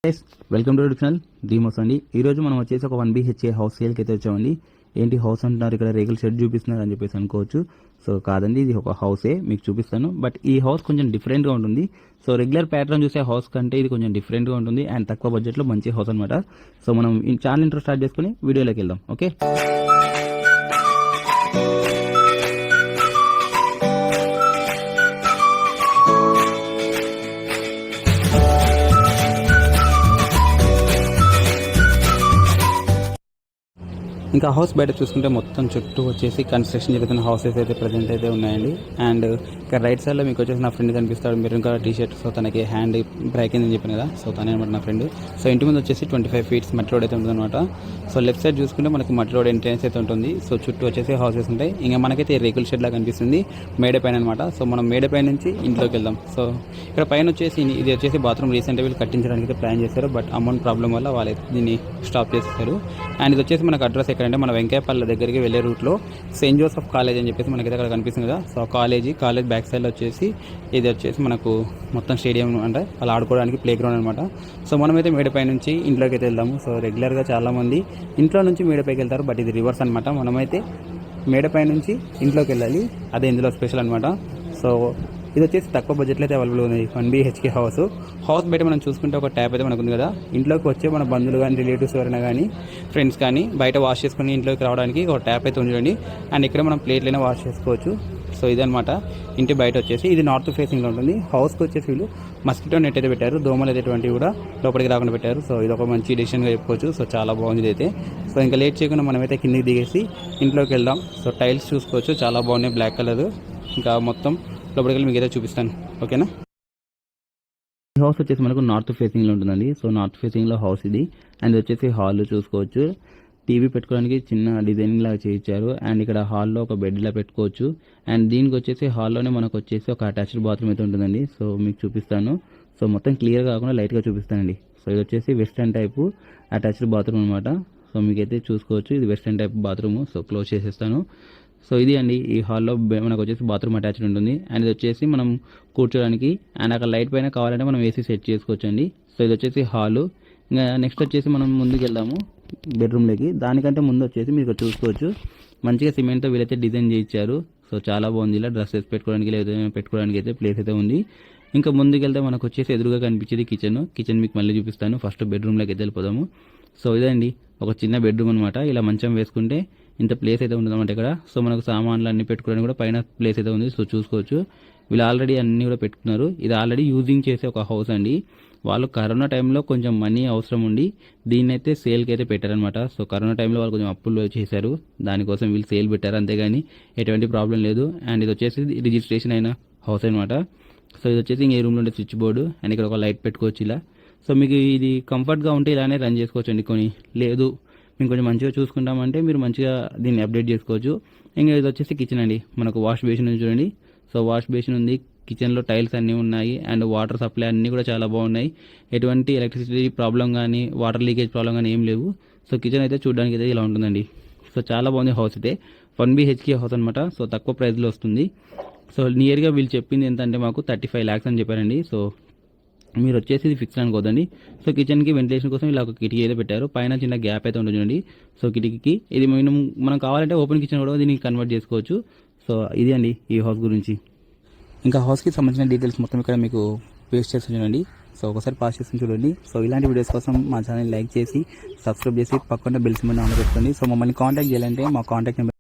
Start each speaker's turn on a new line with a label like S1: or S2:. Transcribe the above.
S1: Guys welcome to channel ధీమోస్ అండి. ఈరోజు మనం వచ్చేసి ఒక 1 BHK హౌస్ సేల్కి అయితే వచ్చామండి. ఏంటి హౌస్ అంటున్నారు, ఇక్కడ రేకుల షెడ్ చూపిస్తున్నారు అని చెప్పేసి అనుకోవచ్చు. సో కాదండి, ఇది ఒక హౌసే, మీకు చూపిస్తాను. బట్ ఈ హౌస్ కొంచెం డిఫరెంట్గా ఉంటుంది. సో రెగ్యులర్ ప్యాటర్న్ చూసే హౌస్ కంటే ఇది కొంచెం డిఫరెంట్గా ఉంటుంది అండ్ తక్కువ బడ్జెట్లో మంచి హౌస్ అనమాట. సో మనం ఈ ఛానల్ ఇంట్రో స్టార్ట్ చేసుకుని వీడియోలోకి వెళ్దాం. ఓకే, ఇంకా హౌస్ బయట చూసుకుంటే మొత్తం చుట్టూ వచ్చేసి కన్స్ట్రక్షన్ జరుగుతున్న హౌసెస్ అయితే ప్రజెంట్ అయితే ఉన్నాయండి. అండ్ ఇక్కడ రైట్ సైడ్లో మీకు వచ్చేసి నా ఫ్రెండ్ కనిపిస్తాడు, మీరు ఇంకా టీ-షర్ట్. సో తనకి హ్యాండ్ బ్రేక్ అయిందని చెప్పాను కదా, సో తనే అనమాట నా ఫ్రెండ్. సో ఇంటి ముందు వచ్చేసి 25 feet మట్టి రోడ్ అయితే ఉంటుంది అనమాట. సో లెఫ్ట్ సైడ్ చూసుకుంటే మనకి మట్టి రోడ్ ఎంట్రెన్స్ అయితే ఉంటుంది. సో చుట్టూ వచ్చేసి హౌసెస్ ఉంటాయి. ఇంకా మనకైతే రేకుల షెడ్ లాగా కనిపిస్తుంది మేడ పైన అనమాట. సో మనం మేడ పైన నుంచి ఇంట్లోకి వెళ్దాం. సో ఇక్కడ పైన వచ్చేసి ఇది వచ్చేసి బాత్రూమ్ రీసెంట్గా వీళ్ళు కట్టించడానికి అయితే ప్లాన్ చేశారు. బట్ అమౌంట్ ప్రాబ్లం వల్ల వాళ్ళు దీన్ని స్టాప్ చేస్తారు. అండ్ ఇది వచ్చేసి మనకు అడ్రస్ ఎక్కడంటే మన వెంకయ్యపల్లి దగ్గరికి వెళ్ళే రూట్లో సెయింట్ జోసెఫ్ కాలేజ్ అని చెప్పేసి మనకైతే అక్కడ కనిపిస్తుంది కదా. సో కాలేజ్ బ్యాక్ సైడ్లో వచ్చేసి ఇది వచ్చేసి మనకు మొత్తం స్టేడియం అంటే వాళ్ళు ఆడుకోవడానికి ప్లే గ్రౌండ్ అనమాట. సో మనమైతే మేడపై నుంచి ఇంట్లోకి అయితే వెళ్దాము. సో రెగ్యులర్గా చాలామంది ఇంట్లో నుంచి మేడపైకి వెళ్తారు, బట్ ఇది రివర్స్ అనమాట. మనమైతే మేడపై నుంచి ఇంట్లోకి వెళ్ళాలి, అదే ఇందులో స్పెషల్ అనమాట. సో ఇది వచ్చేసి తక్కువ బడ్జెట్లో అయితే అవైలబుల్ ఉంది. 1 BHK హౌస్ బయట మనం చూసుకుంటే ఒక ట్యాప్ అయితే మనకు ఉంది కదా. ఇంట్లోకి వచ్చే మన బంధువులు కానీ రిలేటివ్స్ ఎవరైనా కానీ ఫ్రెండ్స్ కానీ బయట వాష్ చేసుకుని ఇంట్లోకి రావడానికి ఒక ట్యాప్ అయితే ఉండండి. అండ్ ఇక్కడ మనం ప్లేట్లైనా వాష్ చేసుకోవచ్చు. సో ఇదనమాట ఇంటి బయట వచ్చేసి ఇది నార్త్ ఫేసింగ్లో ఉంటుంది. హౌస్కి వచ్చేసి వీళ్ళు మస్కిటో నెట్ అయితే పెట్టారు, దోమలు అయితే ఎటువంటివి కూడా లోపలికి రాకుండా పెట్టారు. సో ఇది ఒక మంచి డెసిషన్గా చెప్పుకోవచ్చు. సో చాలా బాగుంది అయితే. సో ఇంకా లేట్ చేయకుండా మనమైతే కిందికి దిగేసి ఇంట్లోకి వెళ్దాం. సో టైల్స్ చూసుకోవచ్చు, చాలా బాగున్నాయి, బ్లాక్ కలర్. ఇంకా మొత్తం లోపలికి వెళ్ళి మీకు ఏదో చూపిస్తాను, ఓకేనా. ఈ హౌస్ వచ్చేసి మనకు నార్త్ ఫేసింగ్లో ఉంటుందండి. సో నార్త్ ఫేసింగ్లో హౌస్ ఇది. అండ్ వచ్చేసి హాల్ చూసుకోవచ్చు, టీవీ పెట్టుకోవడానికి చిన్న డిజైనింగ్ లాగా చేయించారు. అండ్ ఇక్కడ హాల్లో ఒక బెడ్ ఇలా పెట్టుకోవచ్చు. అండ్ దీనికి వచ్చేసి హాల్లోనే మనకు వచ్చేసి ఒక అటాచ్డ్ బాత్రూమ్ అయితే ఉంటుందండి. సో మీకు చూపిస్తాను. సో మొత్తం క్లియర్ కాకుండా లైట్గా చూపిస్తానండి. సో ఇది వచ్చేసి వెస్టర్న్ టైపు అటాచ్డ్ బాత్రూమ్ అనమాట. సో మీకైతే చూసుకోవచ్చు, ఇది western type bathroom. So close చేసేస్తాను. సో ఇది అండి, ఈ హాల్లో మనకు వచ్చేసి బాత్రూమ్ అటాచ్డ్ ఉంటుంది. అండ్ ఇది వచ్చేసి మనం కూర్చోడానికి అండ్ అక్కడ లైట్ పైన కావాలంటే మనం ఏసీ సెట్ చేసుకోవచ్చు అండి. సో ఇది వచ్చేసి హాలు. ఇంకా నెక్స్ట్ వచ్చేసి మనం ముందుకు వెళ్దాము బెడ్రూమ్లోకి. దానికంటే ముందు వచ్చేసి మీరు చూసుకోవచ్చు, మంచిగా సిమెంట్తో వీళ్ళైతే డిజైన్ చేయించారు. సో చాలా బాగుంది, ఇలా డ్రెస్సెస్ పెట్టుకోవడానికి లేదా పెట్టుకోవడానికి అయితే ప్లేస్ అయితే ఉంది. ఇంకా ముందుకు వెళ్తే మనకు వచ్చేసి ఎదురుగా కనిపించేది కిచెన్ మీకు మళ్ళీ చూపిస్తాను. ఫస్ట్ బెడ్రూమ్లోకి అయితే వెళ్ళిపోదాము. సో ఇదండి ఒక చిన్న బెడ్రూమ్ అనమాట. ఇలా మంచం వేసుకుంటే ఇంత ప్లేస్ అయితే ఉంటుంది అనమాట ఇక్కడ. సో మనకు సామాన్లు అన్ని పెట్టుకోవడానికి కూడా పైన ప్లేస్ అయితే ఉంది. సో చూసుకోవచ్చు, వీళ్ళు ఆల్రెడీ అన్నీ కూడా పెట్టుకున్నారు. ఇది ఆల్రెడీ యూజింగ్ చేసే ఒక హౌస్ అండి. వాళ్ళు కరోనా టైంలో కొంచెం మనీ అవసరం ఉండి దీన్ని అయితే సేల్కి అయితే పెట్టారనమాట. సో కరోనా టైంలో వాళ్ళు కొంచెం అప్పులు చేశారు, దానికోసం వీళ్ళు సేల్ పెట్టారు, అంతేగాని ఎటువంటి ప్రాబ్లం లేదు. అండ్ ఇది వచ్చేసి రిజిస్ట్రేషన్ అయిన హౌస్ అనమాట. సో ఇది వచ్చేసి ఈ రూమ్లో ఉండే స్విచ్ బోర్డు అండ్ ఇక్కడ ఒక లైట్ పెట్టుకోవచ్చు ఇలా. సో మీకు ఇది కంఫర్ట్గా ఉంటే ఇలానే రన్ చేసుకోవచ్చు అండి. కొని లేదు మేము కొంచెం మంచిగా చూసుకుంటామంటే మీరు మంచిగా దీన్ని అప్డేట్ చేసుకోవచ్చు. ఇంకా ఇది వచ్చేసి కిచెన్ అండి. మనకు వాష్ బేసిన్ ఉంది చూడండి. సో వాష్ బేసిన్ ఉంది, కిచెన్లో టైల్స్ అన్నీ ఉన్నాయి అండ్ వాటర్ సప్లై అన్నీ కూడా చాలా బాగున్నాయి. ఎటువంటి ఎలక్ట్రిసిటీ ప్రాబ్లం కానీ వాటర్ లీకేజ్ ప్రాబ్లం కానీ ఏం లేవు. సో కిచెన్ అయితే చూడడానికి అయితే ఇలా ఉంటుందండి. సో చాలా బాగుంది హౌస్ అయితే. 1 BHK హౌస్ అనమాట. సో తక్కువ ప్రైస్లో వస్తుంది. సో నియర్గా వీళ్ళు చెప్పింది ఎంతంటే మాకు 35 lakhs అని చెప్పారండి. సో మీరు వచ్చేసి ఇది ఫిక్స్ అనుకోదండి. సో కిచెన్కి వెంటిలేషన్ కోసం ఇలా ఒక కిటికీ అయితే పెట్టారు, పైన చిన్న గ్యాప్ అయితే ఉంటుంది చూడండి. సో కిటికీకి ఇది మనం కావాలంటే ఓపెన్ కిచెన్ కూడా దీనికి కన్వర్ట్ చేసుకోవచ్చు. సో ఇది అండి ఈ హౌస్ గురించి. ఇంకా హౌస్కి సంబంధించిన డీటెయిల్స్ మొత్తం ఇక్కడ మీకు పేస్ట్ చేసి చూడండి. సో ఒకసారి పాస్ చేసి చూడండి. సో ఇలాంటి వీడియోస్ కోసం మా ఛానల్ లైక్ చేసి సబ్స్క్రైబ్ చేసి పక్కన బెల్ సింబల్ ఆన్ పెట్టుకోండి. సో మమ్మల్ని కాంటాక్ట్ చేయాలంటే మా కాంటాక్ట్ నెంబర్